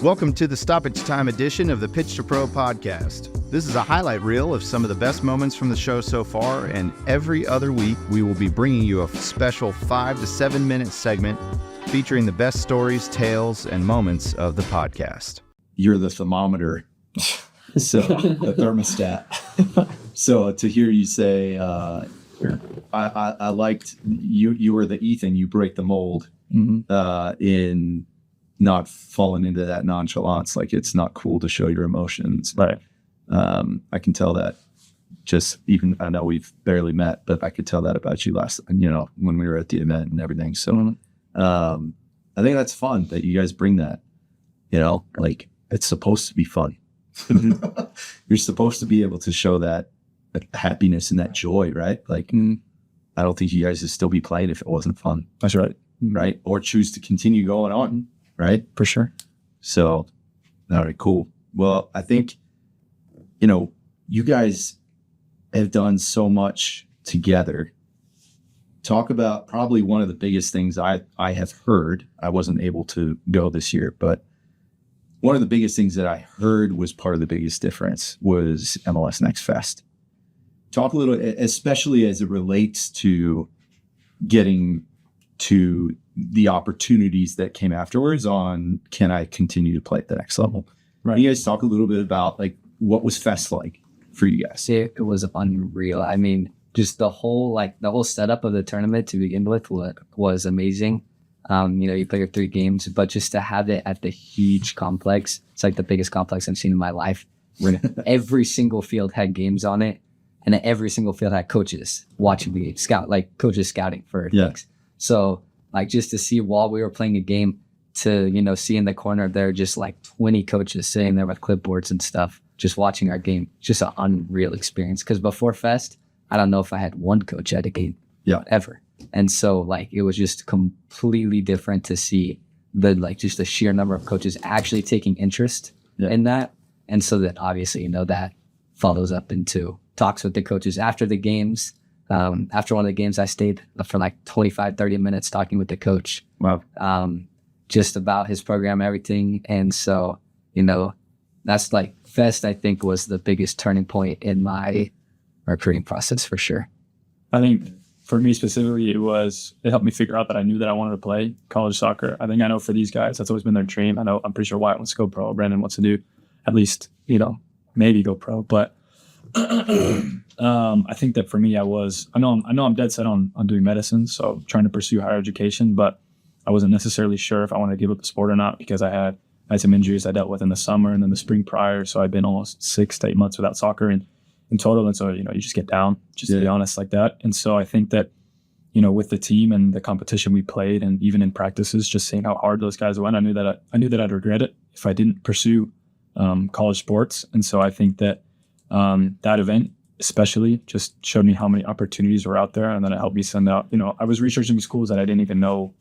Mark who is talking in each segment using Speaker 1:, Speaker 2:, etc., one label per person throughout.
Speaker 1: Welcome to the Stoppage Time edition of the Pitch to Pro podcast. This is a highlight reel of some of the best moments from the show so far, and every other week we will be bringing you a special 5 to 7 minute segment featuring the best stories, tales, and moments of the podcast.
Speaker 2: You're the thermometer, so the thermostat. So to hear you say, I liked you were the Ethan, you break the mold in not falling into that nonchalance. Like, it's not cool to show your emotions.
Speaker 3: Right.
Speaker 2: I can tell that I know we've barely met, but I could tell that about you when we were at the event and everything. So I think that's fun that you guys bring that, like, it's supposed to be fun. You're supposed to be able to show that happiness and that joy, right? Like, I don't think you guys would still be playing if it wasn't fun.
Speaker 3: That's right.
Speaker 2: Right. Or choose to continue going on. Right.
Speaker 3: For sure.
Speaker 2: So, all right, cool. Well, I think, you guys have done so much together. Talk about probably one of the biggest things I have heard. I wasn't able to go this year, but one of the biggest things that I heard was part of the biggest difference was MLS Nextfest. Talk a little, especially as it relates to getting to the opportunities that came afterwards on, can I continue to play at the next level?
Speaker 3: Right.
Speaker 2: Can you guys talk a little bit about, like, what was Fest like for you guys?
Speaker 4: It was unreal. I mean, just the whole setup of the tournament to begin with was amazing. You play your 3 games, but just to have it at the huge complex, it's like the biggest complex I've seen in my life, where every single field had games on it, and every single field had coaches watching the game, coaches scouting for things. So, like, just to see while we were playing a game, to, see in the corner there just like 20 coaches sitting there with clipboards and stuff, just watching our game, just an unreal experience. Because before Fest, I don't know if I had one coach at a game ever. And so, like, it was just completely different to see just the sheer number of coaches actually taking interest in that. And so that obviously, that follows up into talks with the coaches after the games. After one of the games, I stayed for like 25, 30 minutes talking with the coach.
Speaker 2: Wow.
Speaker 4: Just about his program, everything. And so, that's like Fest, I think, was the biggest turning point in my recruiting process for sure.
Speaker 3: I think for me specifically, it helped me figure out that I knew that I wanted to play college soccer. I think I know for these guys, that's always been their dream. I'm pretty sure Wyatt wants to go pro. Brandon wants to do at least, maybe go pro. But I think that for me, I know I'm dead set on doing medicine, so trying to pursue higher education, but I wasn't necessarily sure if I wanted to give up the sport or not, because I had some injuries I dealt with in the summer and then the spring prior. So I've been almost 6 to 8 months without soccer in total. And so, you just get down, to be honest, like that. And so I think that, with the team and the competition we played, and even in practices, just seeing how hard those guys went, I knew that I'd regret it if I didn't pursue college sports. And so I think that that event especially just showed me how many opportunities were out there, and then it helped me send out, I was researching schools that I didn't even know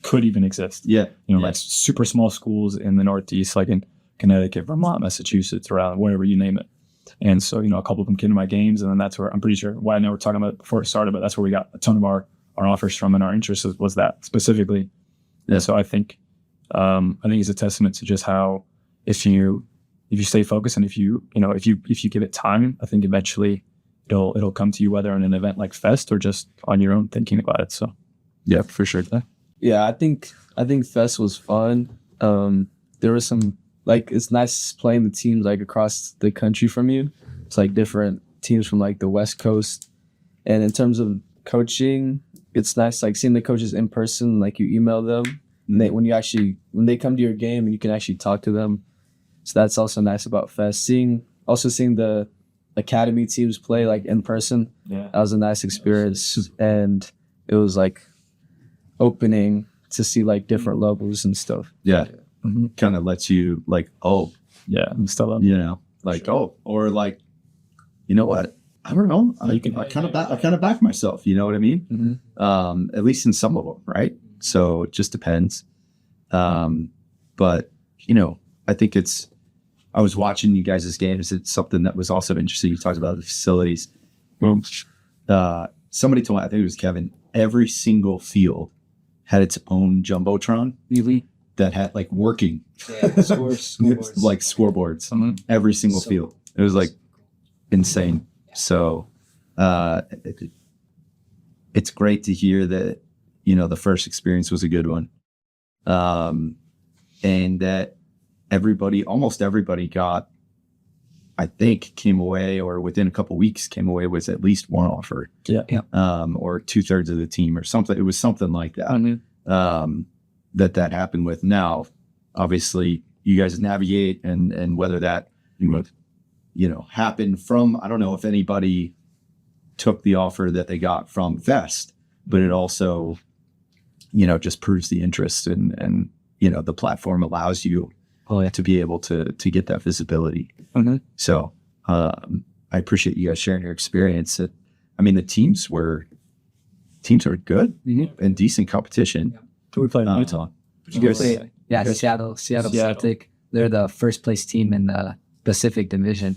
Speaker 3: could even exist. Like super small schools in the Northeast, like in Connecticut, Vermont, Massachusetts, around wherever you name it. And so, a couple of them came to my games, and then that's where I'm pretty sure why I know we're talking about it before it started, but that's where we got a ton of our offers from, and our interest was that specifically. And so I think it's a testament to just how if you stay focused, and if you give it time, I think eventually it'll come to you, whether in an event like Fest or just on your own thinking about it. So
Speaker 2: yeah, for sure.
Speaker 5: Yeah, I think Fest was fun. There was some, like, it's nice playing the teams like across the country from you. It's like different teams from like the West Coast. And in terms of coaching, it's nice like seeing the coaches in person, like you email them. And when they come to your game, and you can actually talk to them. So that's also nice about Fest. Seeing the academy teams play like in person. Yeah. That was a nice experience. And it was like opening to see like different levels and stuff.
Speaker 2: Yeah. Kind of lets you like, oh yeah, I'm still up. Like, sure. Or like, you know what? I don't know. I kind of back myself. You know what I mean? At least in some of them, right? So it just depends. But I think I was watching you guys' games. It's something that was also interesting. You talked about the facilities. Somebody told me, I think it was Kevin, every single field had its own Jumbotron.
Speaker 4: Really?
Speaker 2: that had like working
Speaker 4: Scoreboards.
Speaker 2: like scoreboards every single field. It was like insane. So it's great to hear that, you know, the first experience was a good one. And that almost everybody got, I think, came away, or within a couple of weeks came away with at least one offer.
Speaker 3: Yeah.
Speaker 2: Or 2/3 of the team or something. It was something like that. That happened with. Now, obviously, you guys navigate and whether that, you know, happened from, I don't know if anybody took the offer that they got from Fest, but it also, you know, just proves the interest and you know, the platform allows you to be able to get that visibility. So I appreciate you guys sharing your experience. I mean, the teams were good and decent competition.
Speaker 3: We played in Utah.
Speaker 2: You guys,
Speaker 4: Seattle Celtic. They're the first place team in the Pacific Division.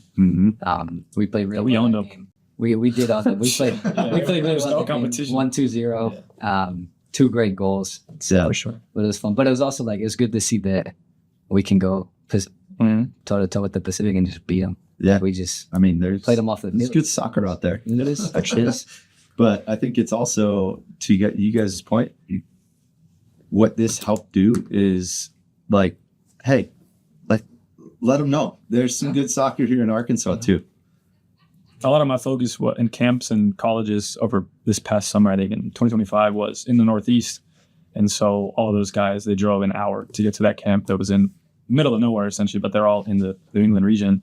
Speaker 4: We played really
Speaker 3: we
Speaker 4: well
Speaker 3: owned
Speaker 4: that
Speaker 3: them.
Speaker 4: game. We did own them. We played really well
Speaker 3: no
Speaker 4: that game.
Speaker 3: competition.
Speaker 4: 1-2-0. 2 great goals.
Speaker 3: For sure.
Speaker 4: But it was fun. But it was also like, it's good to see that we can go toe to toe with the Pacific and just beat them.
Speaker 2: Yeah.
Speaker 4: We just
Speaker 2: I mean, there's
Speaker 4: played them off the
Speaker 2: there's
Speaker 4: field.
Speaker 2: good soccer out there.
Speaker 4: It is.
Speaker 2: Actually is. But I think it's also, to get you guys' point, what this helped do is like, hey, let them know there's some good soccer here in Arkansas too.
Speaker 3: A lot of my focus in camps and colleges over this past summer, I think in 2025, was in the Northeast. And so all of those guys, they drove an hour to get to that camp that was in the middle of nowhere, essentially, but they're all in the New England region.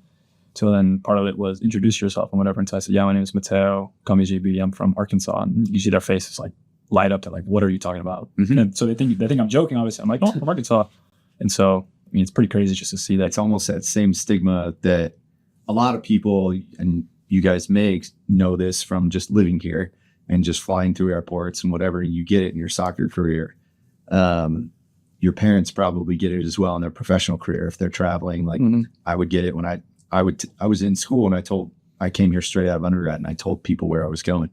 Speaker 3: So then part of it was introduce yourself and whatever. And so I said, yeah, my name is Mateo. Call me JB. I'm from Arkansas. And you see their faces like light up to like, what are you talking about? And so they think I'm joking, obviously. I'm like, oh, I'm from Arkansas. And so, I mean, it's pretty crazy just to see that.
Speaker 2: It's almost that same stigma that a lot of people, and you guys may know this from just living here and just flying through airports and whatever, and you get it in your soccer career. Your parents probably get it as well in their professional career if they're traveling. Like I would get it when I was in school and I came here straight out of undergrad and I told people where I was going.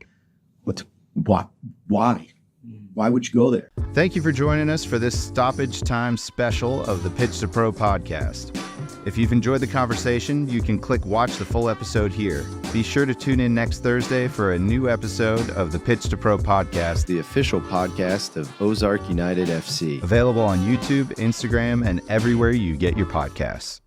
Speaker 2: Why would you go there?
Speaker 1: Thank you for joining us for this stoppage time special of the Pitch to Pro podcast. If you've enjoyed the conversation, you can click watch the full episode here. Be sure to tune in next Thursday for a new episode of the Pitch to Pro podcast, the official podcast of Ozark United FC. Available on YouTube, Instagram, and everywhere you get your podcasts.